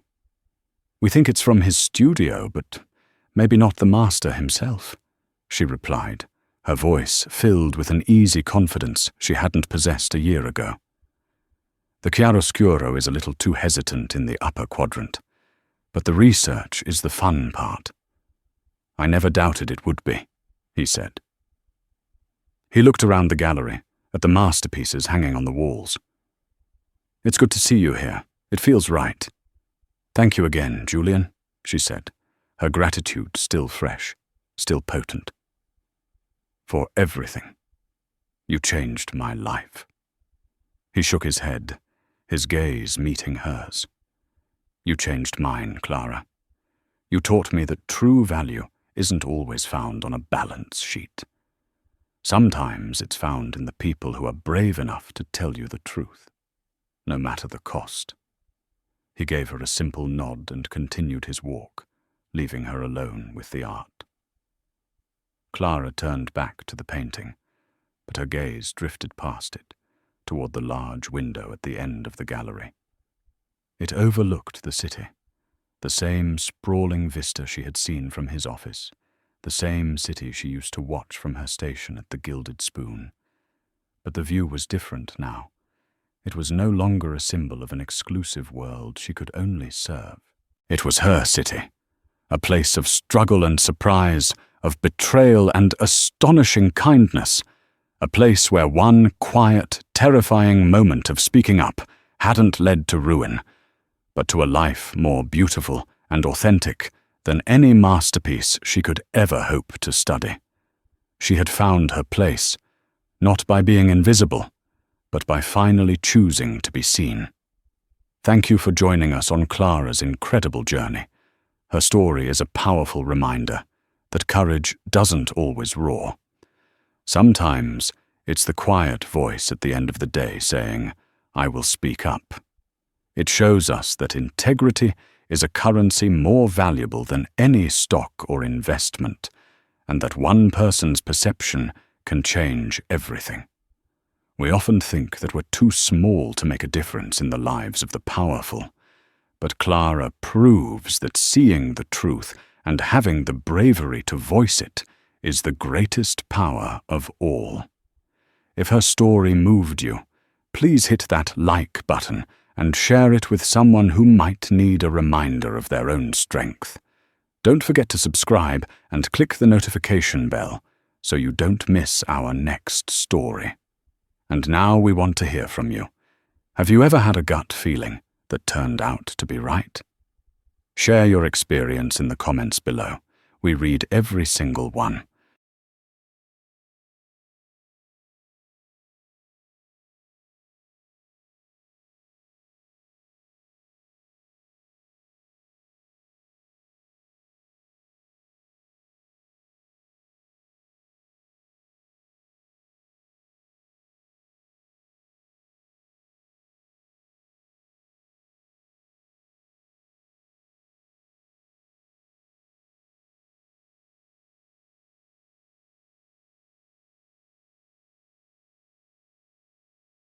We think it's from his studio, but maybe not the master himself," she replied, her voice filled with an easy confidence she hadn't possessed a year ago. "The chiaroscuro is a little too hesitant in the upper quadrant, but the research is the fun part." "I never doubted it would be," he said. He looked around the gallery, at the masterpieces hanging on the walls. "It's good to see you here. It feels right." "Thank you again, Julian," she said, her gratitude still fresh, still potent. For everything. You changed my life." He shook his head, his gaze meeting hers. "You changed mine, Clara. You taught me that true value isn't always found on a balance sheet. Sometimes it's found in the people who are brave enough to tell you the truth, no matter the cost." He gave her a simple nod and continued his walk, leaving her alone with the art. Clara turned back to the painting, but her gaze drifted past it, toward the large window at the end of the gallery. It overlooked the city, the same sprawling vista she had seen from his office, the same city she used to watch from her station at the Gilded Spoon. But the view was different now. It was no longer a symbol of an exclusive world she could only serve. It was her city, a place of struggle and surprise, of betrayal and astonishing kindness, a place where one quiet, terrifying moment of speaking up hadn't led to ruin, but to a life more beautiful and authentic than any masterpiece she could ever hope to study. She had found her place, not by being invisible, but by finally choosing to be seen. Thank you for joining us on Clara's incredible journey. Her story is a powerful reminder that courage doesn't always roar. Sometimes it's the quiet voice at the end of the day saying, "I will speak up." It shows us that integrity is a currency more valuable than any stock or investment, and that one person's perception can change everything. We often think that we're too small to make a difference in the lives of the powerful, but Clara proves that seeing the truth and having the bravery to voice it is the greatest power of all. If her story moved you, please hit that like button and share it with someone who might need a reminder of their own strength. Don't forget to subscribe and click the notification bell so you don't miss our next story. And now we want to hear from you. Have you ever had a gut feeling that turned out to be right? Share your experience in the comments below. We read every single one.